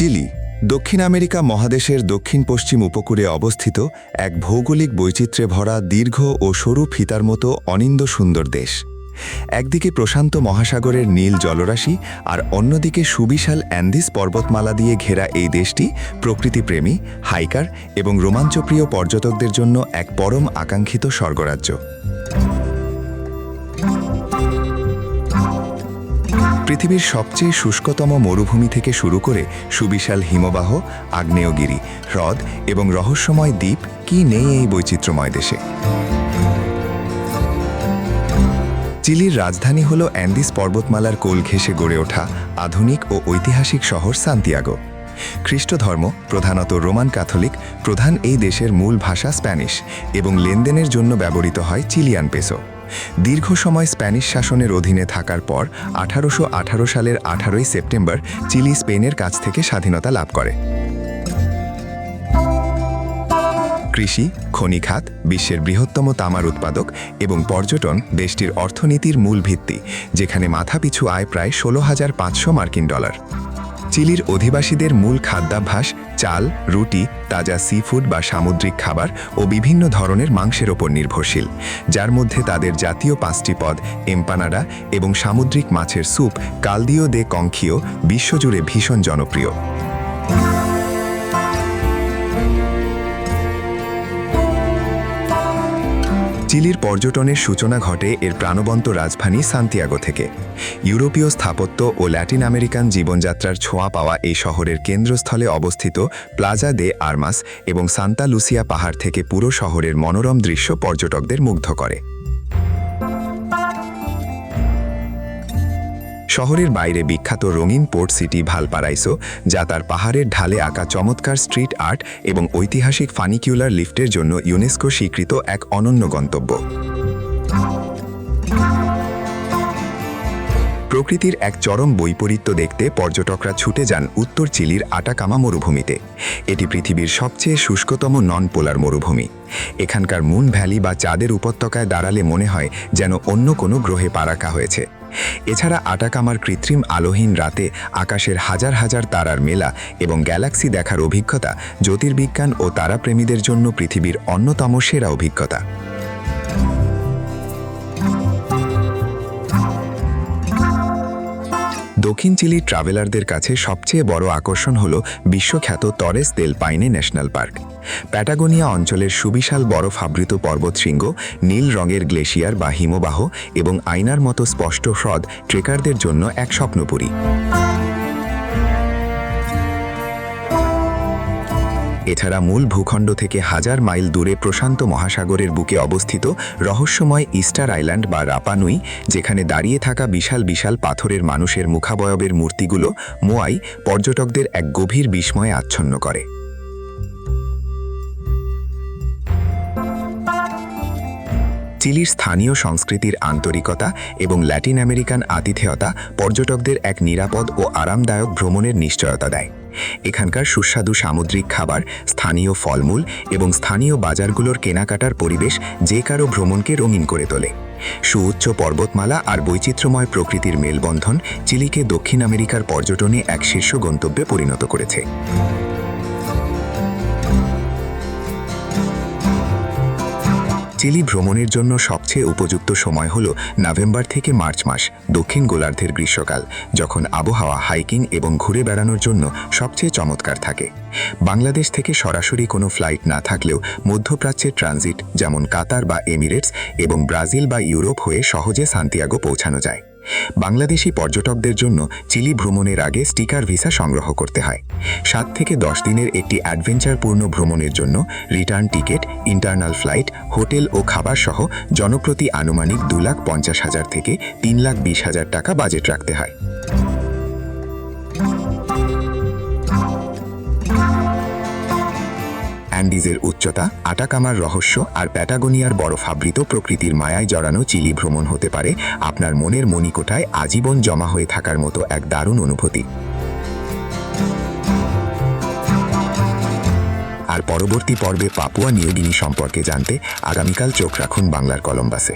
Chilli দক্ষিণ America মহাদেশের দক্ষিণ পশ্চিম উপকূলে অবস্থিত এক ভৌগোলিক বৈচিত্র্যে ভরা দীর্ঘ ও সরু ফিতার মতো অনিন্দ্য সুন্দর দেশ। একদিকে প্রশান্ত মহাসাগরের নীল জলরাশি আর অন্যদিকে সুবিশাল অ্যান্দিস পর্বতমালা দিয়ে ঘেরা এই দেশটি প্রকৃতিপ্রেমী, হাইকার এবং রোমাঞ্চপ্রিয় পর্যটকদের জন্য এক পরম আকাঙ্ক্ষিত স্বর্গরাজ্য। পৃথিবীর সবচেয়ে শুষ্কতম মরুভূমি থেকে শুরু করে সুবিশাল হিমবাহ, আগ্নেয়গিরি, হ্রদ এবং রহস্যময় দ্বীপ কি নেই এই বৈচিত্র্যময় দেশে। চিলির রাজধানী হল অ্যান্দিস পর্বতমালার কোল ঘেঁষে গড়ে ওঠা আধুনিক ও ঐতিহাসিক শহর সান্তিয়াগো। খ্রিস্টধর্ম, প্রধানত রোমান ক্যাথলিক, প্রধান এই দেশের মূল ভাষা স্প্যানিশ এবং লেনদেনের জন্য ব্যবহৃত হয় চিলিয়ান পেসো। দীর্ঘ সময় স্প্যানিশ শাসনের অধীনে থাকার পর 1818 সালের 18 সেপ্টেম্বর চিলি স্পেনের কাছ থেকে স্বাধীনতা লাভ করে। কৃষি, খনি খাত, বিশ্বের বৃহত্তম তামার উৎপাদক এবং পর্যটন দেশটির অর্থনীতির মূল ভিত্তি, যেখানে মাথাপিছু আয় প্রায় 16,500 মার্কিন ডলার। চিলির অধিবাসীদের মূল খাদ্যাভ্যাস চাল, রুটি, তাজা সিফুড বা সামুদ্রিক খাবার ও বিভিন্ন ধরনের মাংসের ওপর নির্ভরশীল, যার মধ্যে তাদের জাতীয় 5টি পদ এম্পানাডা এবং সামুদ্রিক মাছের স্যুপ কালদিও দে কংখিও বিশ্বজুড়ে ভীষণ জনপ্রিয়। চিলির পর্যটনের সূচনা ঘটে এর প্রাণবন্ত রাজধানী সান্তিয়াগো থেকে। ইউরোপীয় স্থাপত্য ও ল্যাটিন আমেরিকান জীবনযাত্রার ছোঁয়া পাওয়া এই শহরের কেন্দ্রস্থলে অবস্থিত প্লাজা দে আর্মাস এবং সান্তা লুসিয়া পাহাড় থেকে পুরো শহরের মনোরম দৃশ্য পর্যটকদের মুগ্ধ করে। শহরের বাইরে বিখ্যাত রঙিন পোর্ট সিটি ভালপারাইসো, যা তার পাহাড়ের ঢালে আঁকা চমৎকার স্ট্রিট আর্ট এবং ঐতিহাসিক ফানিকিউলার লিফটের জন্য ইউনেস্কো স্বীকৃত এক অনন্য গন্তব্য। প্রকৃতির এক চরম বৈপরীত্য দেখতে পর্যটকরা ছুটে যান উত্তর চিলির আটাকামা মরুভূমিতে। এটি পৃথিবীর সবচেয়ে শুষ্কতম নন পোলার মরুভূমি। এখানকার মুন ভ্যালি বা চাঁদের উপত্যকায় দাঁড়ালে মনে হয় যেন অন্য কোনো গ্রহে পা রাখা হয়েছে। এছাড়া আটাকামার কৃত্রিম আলোহীন রাতে আকাশের হাজার হাজার তারার মেলা এবং গ্যালাক্সি দেখার অভিজ্ঞতা জ্যোতির্বিজ্ঞান ও তারাপ্রেমীদের জন্য পৃথিবীর অন্যতম সেরা অভিজ্ঞতা। দক্ষিণ চিলির ট্রাভেলারদের কাছে সবচেয়ে বড় আকর্ষণ হল বিশ্বখ্যাত তরেস দেল পাইনে ন্যাশনাল পার্ক। প্যাটাগোনিয়া অঞ্চলের সুবিশাল বরফাবৃত পর্বতশৃঙ্গ, নীল রঙের গ্লেশিয়ার বা হিমবাহ এবং আয়নার মতো স্পষ্ট হ্রদ ট্রেকারদের জন্য এক স্বপ্নপুরী। এছাড়া মূল ভূখণ্ড থেকে হাজার মাইল দূরে প্রশান্ত মহাসাগরের বুকে অবস্থিত রহস্যময় ইস্টার আইল্যান্ড বা রাপা নুই, যেখানে দাঁড়িয়ে থাকা বিশাল বিশাল পাথরের মানুষের মুখাবয়বের মূর্তিগুলো মোয়াই পর্যটকদের এক গভীর বিস্ময়ে আচ্ছন্ন করে। চিলির স্থানীয় সংস্কৃতির আন্তরিকতা এবং ল্যাটিন আমেরিকান আতিথেয়তা পর্যটকদের এক নিরাপদ ও আরামদায়ক ভ্রমণের নিশ্চয়তা দেয়। এখানকার সুস্বাদু সামুদ্রিক খাবার, স্থানীয় ফলমূল এবং স্থানীয় বাজারগুলোর কেনাকাটার পরিবেশ যে কারো ভ্রমণকে রঙিন করে তোলে। সুউচ্চ পর্বতমালা আর বৈচিত্র্যময় প্রকৃতির মেলবন্ধন চিলিকে দক্ষিণ আমেরিকার পর্যটনে এক শীর্ষ গন্তব্যে পরিণত করেছে। চিলি ভ্রমণের জন্য সবচেয়ে উপযুক্ত সময় হল নভেম্বর থেকে মার্চ মাস, দক্ষিণ গোলার্ধের গ্রীষ্মকাল, যখন আবহাওয়া হাইকিং এবং ঘুরে বেড়ানোর জন্য সবচেয়ে চমৎকার থাকে। বাংলাদেশ থেকে সরাসরি কোনো ফ্লাইট না থাকলেও মধ্যপ্রাচ্যের ট্রানজিট, যেমন কাতার বা এমিরেটস এবং ব্রাজিল বা ইউরোপ হয়ে সহজে সান্তিয়াগো পৌঁছানো যায়। বাংলাদেশি পর্যটকদের জন্য চিলি ভ্রমণের আগে স্টিকার ভিসা সংগ্রহ করতে হয়। 7 থেকে 10 দিনের একটি অ্যাডভেঞ্চারপূর্ণ ভ্রমণের জন্য return ticket, internal flight, hotel ও খাবার সহ জনপ্রতি আনুমানিক 2,50,000 থেকে 3,20,000 টাকা বাজেট রাখতে হয়। অ্যান্ডিজের উচ্চতা, আটাকামার রহস্য আর প্যাটাগোনিয়ার বরফাবৃত প্রকৃতির মায়ায় জড়ানো চিলি ভ্রমণ হতে পারে আপনার মনের মণিকোঠায় আজীবন জমা হয়ে থাকার মতো এক দারুণ অনুভূতি। আর পরবর্তী পর্বে পাপুয়া নিউ গিনি সম্পর্কে জানতে আগামীকাল চোখ রাখুন বাংলার কলম্বাসে।